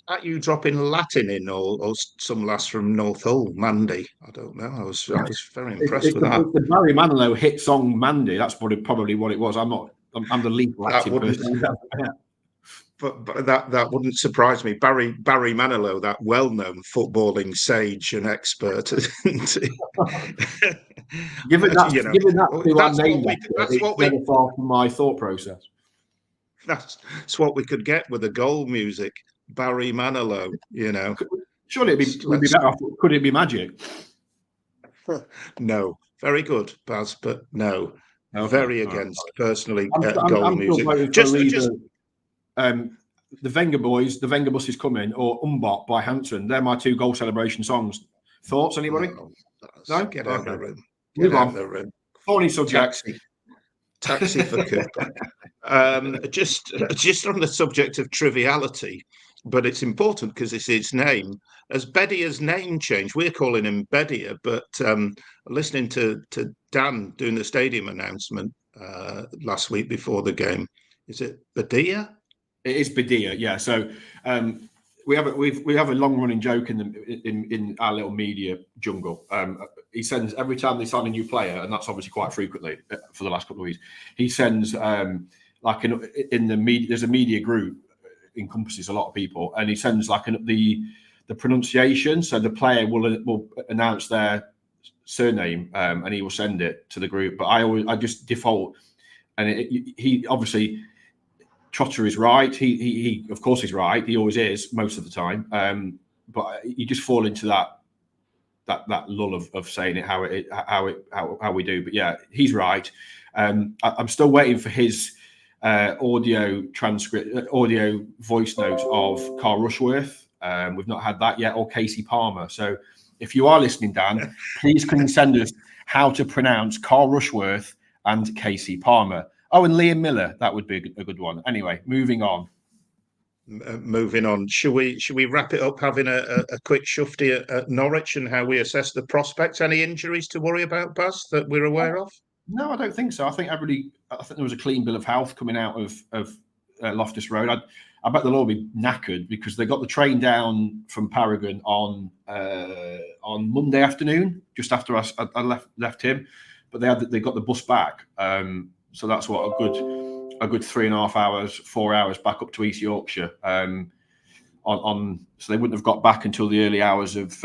Are you dropping Latin in, or some lass from North Hull, Mandy? I don't know. I was very impressed with that. The Barry Manilow hit song Mandy. That's probably what it was. I'm the least Latin person. But that wouldn't surprise me. Barry Manilow, that well-known footballing sage and expert. Given that's what we far from my thought process. That's what we could get with the goal music. Barry Manilow, Surely would be better off. Could it be magic? No. Very good, Baz, but no. Okay. Very against, personally, goal I'm music. The Wenger boys, the Wenger bus is coming, or Umbot by Hanson. They're my 2 goal celebration songs. Thoughts, anybody? No? Get out of the room. Get out of the room. Funny subject. Taxi for Cooper. Just on the subject of triviality, but it's important because it's his name. As Bedier's name changed, we're calling him Bedier, but listening to Dan doing the stadium announcement last week before the game, is it Bedier? It is Bedier, yeah. So we have a long running joke in our little media jungle. He sends, every time they sign a new player, and that's obviously quite frequently for the last couple of weeks, he sends in the media. There's a media group, encompasses a lot of people, and he sends the pronunciation. So the player will announce their surname, and he will send it to the group. But I just default, and he obviously. Trotter is right. He of course is right. He always is most of the time. But you just fall into that lull of saying it how we do. But yeah, he's right. I'm still waiting for his audio voice note of Carl Rushworth. We've not had that yet, or Casey Palmer. So if you are listening, Dan, please can you send us how to pronounce Carl Rushworth and Casey Palmer. Oh, and Liam Miller, that would be a good one. Anyway, moving on. Should we wrap it up having a quick shufty at Norwich and how we assess the prospects? Any injuries to worry about, Baz, that we're aware of? No, I don't think so. I think there was a clean bill of health coming out of Loftus Road. I bet they'll all be knackered because they got the train down from Paragon on Monday afternoon, just after I left him. But they got the bus back. So that's what a good 3.5 hours, 4 hours back up to East Yorkshire. So they wouldn't have got back until the early hours of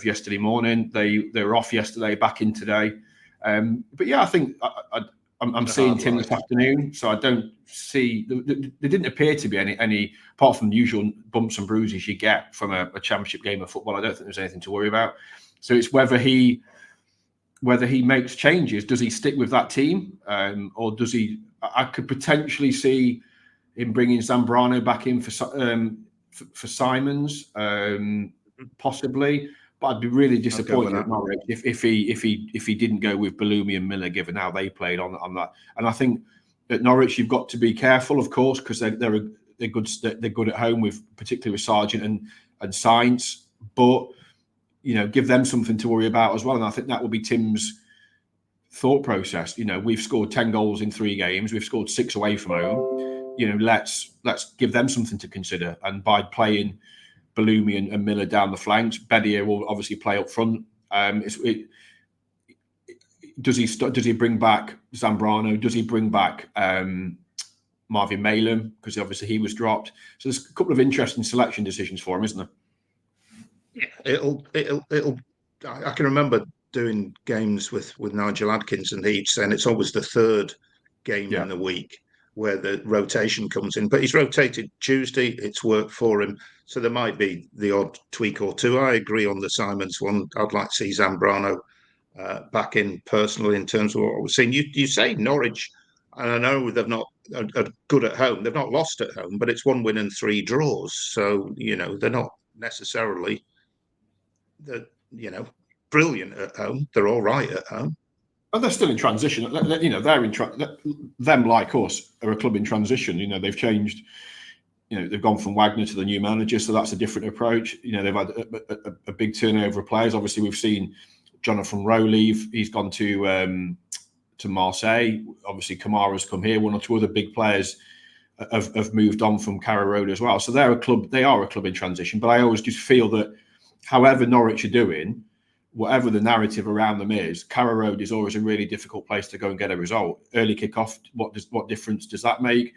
yesterday morning. They were off yesterday, back in today. But yeah, I think I'm seeing Tim this afternoon, so I don't see there didn't appear to be any apart from the usual bumps and bruises you get from a championship game of football. I don't think there's anything to worry about. So it's whether he makes changes. Does he stick with that team, or does he? I could potentially see him bringing Zambrano back in for Simons, possibly. But I'd be really disappointed at Norwich if he didn't go with Bellumi and Miller, given how they played on that. And I think at Norwich you've got to be careful, of course, because they're good at home, particularly with Sargent and Sainz, but. Give them something to worry about as well. And I think that will be Tim's thought process. We've scored 10 goals in 3 games. We've scored 6 away from home. Let's give them something to consider. And by playing Bellumi and Miller down the flanks, Bedier will obviously play up front. Does he bring back Zambrano? Does he bring back Marvin Malem? Because obviously he was dropped. So there's a couple of interesting selection decisions for him, isn't there? It'll. I can remember doing games with Nigel Adkins, and he'd saying it's always the third game in the week where the rotation comes in. But he's rotated Tuesday; it's worked for him, so there might be the odd tweak or two. I agree on the Simons one. I'd like to see Zambrano back in personally in terms of what we're seeing. You say Norwich, and I know they've not are good at home. They've not lost at home, but it's 1 win and 3 draws. So they're not necessarily brilliant at home. They're all right at home. And they're still in transition. They're in them, like us, are a club in transition. They've changed. They've gone from Wagner to the new manager, so that's a different approach. They've had a big turnover of players. Obviously, we've seen Jonathan Rowe leave. He's gone to Marseille. Obviously, Kamara's come here. 1 or 2 other big players have moved on from Carrow Road as well. So they're a club. They are a club in transition. But I always just feel that, however Norwich are doing, whatever the narrative around them is, Carrow Road is always a really difficult place to go and get a result. Early kick-off, what difference does that make?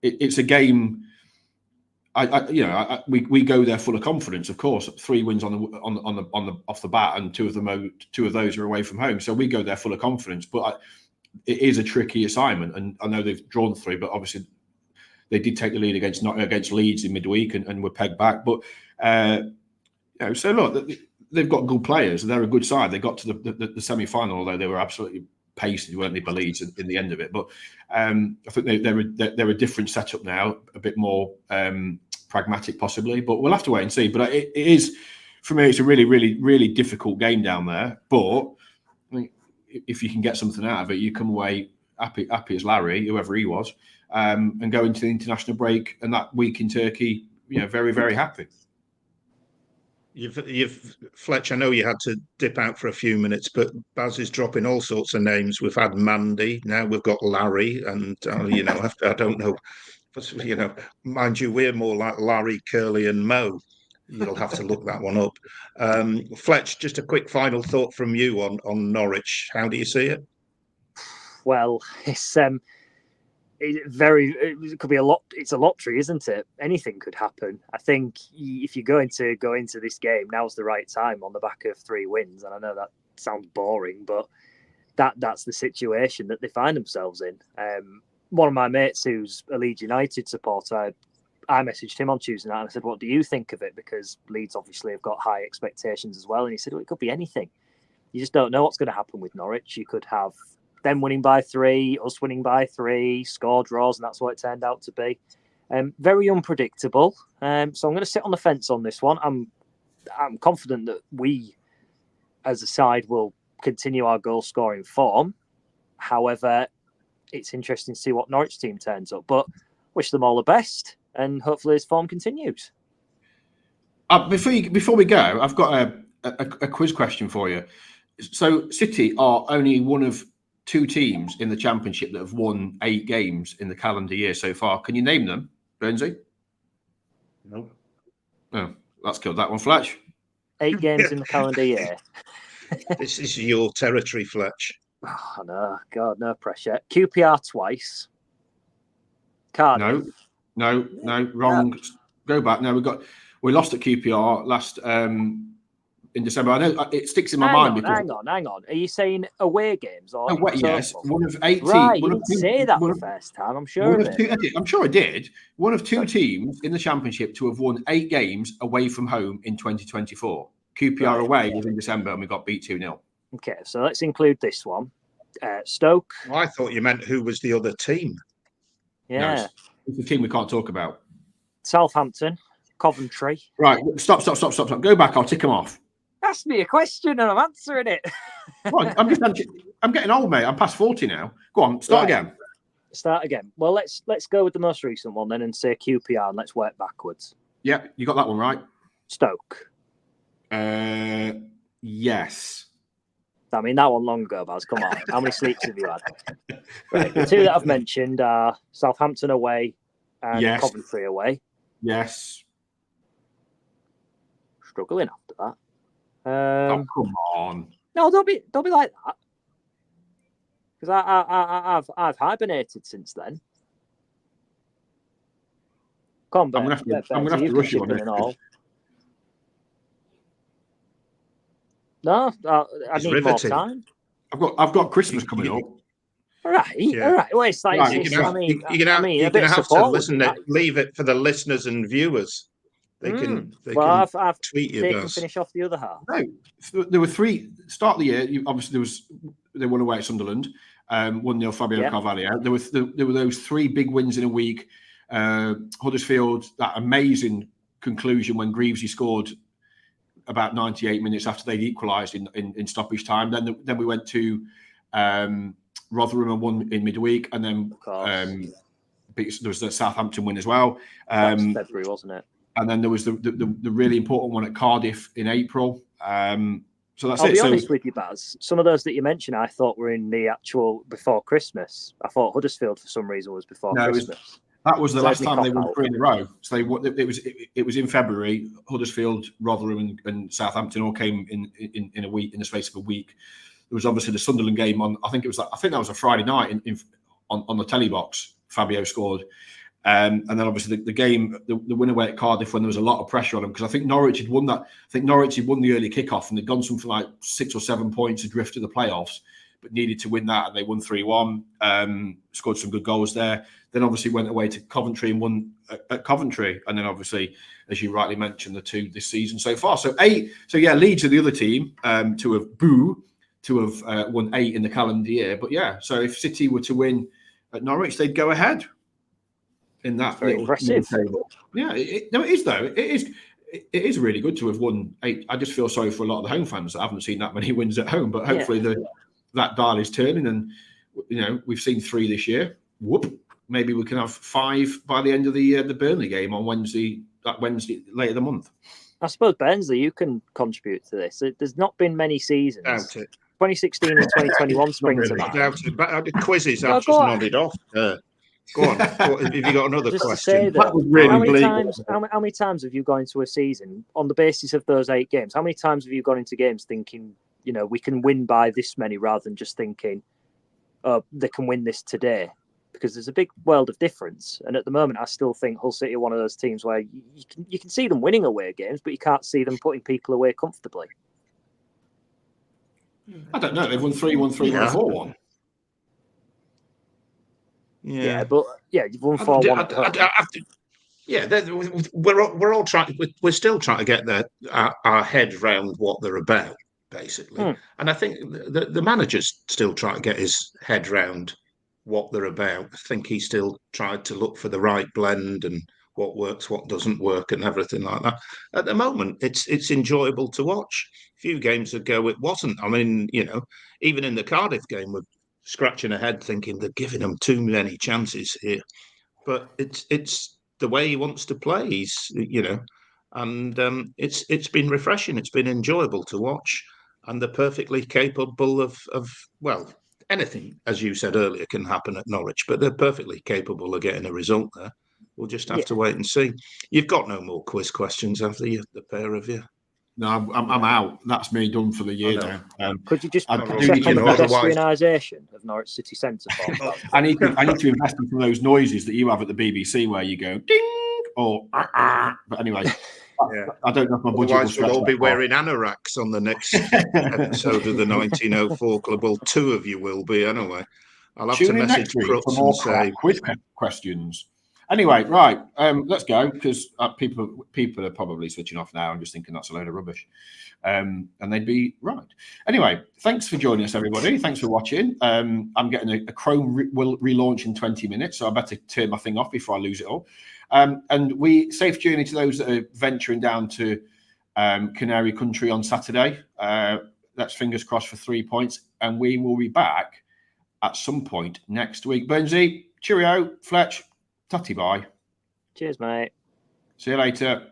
It's a game. We go there full of confidence. Of course, 3 wins on the off the bat, and 2 of those are away from home. So we go there full of confidence. But it is a tricky assignment, and I know they've drawn 3, but obviously they did take the lead against Leeds in midweek and were pegged back. But so look, they've got good players. They're a good side. They got to the semi-final, although they were absolutely paced, weren't they, Leeds in the end of it. But I think they're a different setup now, a bit more pragmatic possibly. But we'll have to wait and see. But it is, for me, it's a really, really, really difficult game down there. But if you can get something out of it, you come away happy as Larry, whoever he was, and go into the international break and that week in Turkey, very, very happy. You've Fletch, I know you had to dip out for a few minutes, but Baz is dropping all sorts of names. We've had Mandy, now we've got Larry, and I don't know, mind you, we're more like Larry, Curly, and Mo. You'll have to look that one up. Fletch, just a quick final thought from you on Norwich. How do you see it? Well, it could be a lot. It's a lottery, isn't it? Anything could happen. I think if you're going to go into this game, now's the right time on the back of 3 wins. And I know that sounds boring, but that's the situation that they find themselves in. One of my mates, who's a Leeds United supporter, I messaged him on Tuesday night and I said, "What do you think of it?" Because Leeds obviously have got high expectations as well. And he said, "Well, it could be anything. You just don't know what's going to happen with Norwich. You could have them winning by 3, us winning by 3, score draws, and that's what it turned out to be. Very unpredictable. So I'm going to sit on the fence on this one. I'm confident that we, as a side, will continue our goal scoring form. However, it's interesting to see what Norwich team turns up. But wish them all the best, and hopefully his form continues. Before we go, I've got a quiz question for you. So City are only one of 2 teams in the Championship that have won 8 games in the calendar year so far. Can you name them, Burnsy? No. Oh, that's killed that one, Fletch. 8 games in the calendar year. This is your territory, Fletch. Oh, no, God, no pressure. QPR twice. Cardiff. No, wrong. No. Go back. No, we lost at QPR last in December. I know it sticks in my mind because. Hang on. Are you saying away games or? Yes, one of 8 teams. Right, you didn't say that the first time. I'm sure. I'm sure I did. One of 2 teams in the Championship to have won 8 games away from home in 2024. QPR away was in December, and we got beat 2-0. Okay, so let's include this one. Stoke. Well, I thought you meant who was the other team. Yeah, no, it's a team we can't talk about. Southampton, Coventry. Right, stop. Go back. I'll tick them off. Ask me a question and I'm answering it. Well, I'm getting old, mate. I'm past 40 now. Go on, start again. Start again. Well, let's go with the most recent one then and say QPR, and let's work backwards. Yeah, you got that one right. Stoke. Yes. I mean, that one long ago, Baz. Come on. How many sleeps have you had? Right. The 2 that I've mentioned are Southampton away and Coventry away. Yes. Struggling after that. Come on. No, don't be like that. Because I've hibernated since then. Come on, Ben. I'm gonna have to rush you on this. No, I need more time. I've got Christmas coming up. All right. Well, it's like you're gonna have to listen. Leave it for the listeners and viewers. They can tweet you. They can finish off the other half. No, there were three. Start of the year, obviously they won away at Sunderland. 1-0 Fabio Carvalho. There were those three big wins in a week. Huddersfield, that amazing conclusion when Greavesy scored about 98 minutes after they'd equalised in stoppage time. Then we went to Rotherham and won in midweek, and then there was the Southampton win as well. That was February, wasn't it? And then there was the really important one at Cardiff in April. So that's I'll be honest with you, Baz. Some of those that you mentioned, I thought were in the actual before Christmas. I thought Huddersfield for some reason was before Christmas. That was the last time they won 3 in a row. So it was in February. Huddersfield, Rotherham, and Southampton all came in a week, in the space of a week. There was obviously the Sunderland game on. I think that was a Friday night on the telly box. Fabio scored, and then obviously the game, the win away at Cardiff when there was a lot of pressure on them, because I think Norwich had won that. I think Norwich had won the early kickoff and they'd gone something like 6 or 7 points adrift to the playoffs, but needed to win that, and they won 3-1. Scored some good goals there. Then obviously went away to Coventry and won at Coventry, and then obviously, as you rightly mentioned, the 2 this season so far. So Leeds are the other team to have won 8 in the calendar year. But yeah, so if City were to win at Norwich, they'd go ahead in that. Very impressive. Yeah, it is though. It is really good to have won 8. I just feel sorry for a lot of the home fans that haven't seen that many wins at home, but hopefully that dial is turning, and we've seen 3 this year. Maybe we can have 5 by the end of the Burnley game on Wednesday later the month. I suppose, Bensley, you can contribute to this. There's not been many seasons. Doubt it. 2016 and 2021 spring to mind. Doubt it. But the quizzes have just nodded off. Go on. Have you got another just question? That was really how many times have you gone into a season on the basis of those 8 games? How many times have you gone into games thinking, we can win by this many, rather than just thinking, they can win this today? Because there's a big world of difference, and at the moment, I still think Hull City are one of those teams where you can see them winning away games, but you can't see them putting people away comfortably. I don't know. They've won 3-1, 3-1, 4-1. Yeah, but you've won 4-1. We're all trying. We're still trying to get our head round what they're about, basically. And I think the manager's still trying to get his head round what they're about. I think he still tried to look for the right blend and what works, what doesn't work, and everything like that. At the moment, it's enjoyable to watch. A few games ago, it wasn't. I mean, even in the Cardiff game, we're scratching our head thinking they're giving them too many chances here. But it's the way he wants to play. He's, and it's been refreshing. It's been enjoyable to watch, and they're perfectly capable of anything, as you said earlier, can happen at Norwich, but they're perfectly capable of getting a result there. We'll just have to wait and see. You've got no more quiz questions, have you, the pair of you? No, I'm out. That's me done for the year now. Could you just check on the pedestrianisation of Norwich City Centre? I need to invest in some of those noises that you have at the BBC where you go ding or But anyway, I don't know if my budget. Otherwise, we'll all be wearing anoraks on the next episode of the 1904 Club. Well, 2 of you will be anyway. I'll have to message Crooks and say quiz questions. Anyway, right, let's go, because people are probably switching off now and just thinking that's a load of rubbish. And they'd be right. Anyway, thanks for joining us, everybody. Thanks for watching. I'm getting a Chrome will relaunch in 20 minutes, so I better turn my thing off before I lose it all. And safe journey to those that are venturing down to Canary Country on Saturday. Let's fingers crossed for 3 points, and we will be back at some point next week. Burnsy, cheerio. Fletch, tatty bye. Cheers, mate. See you later.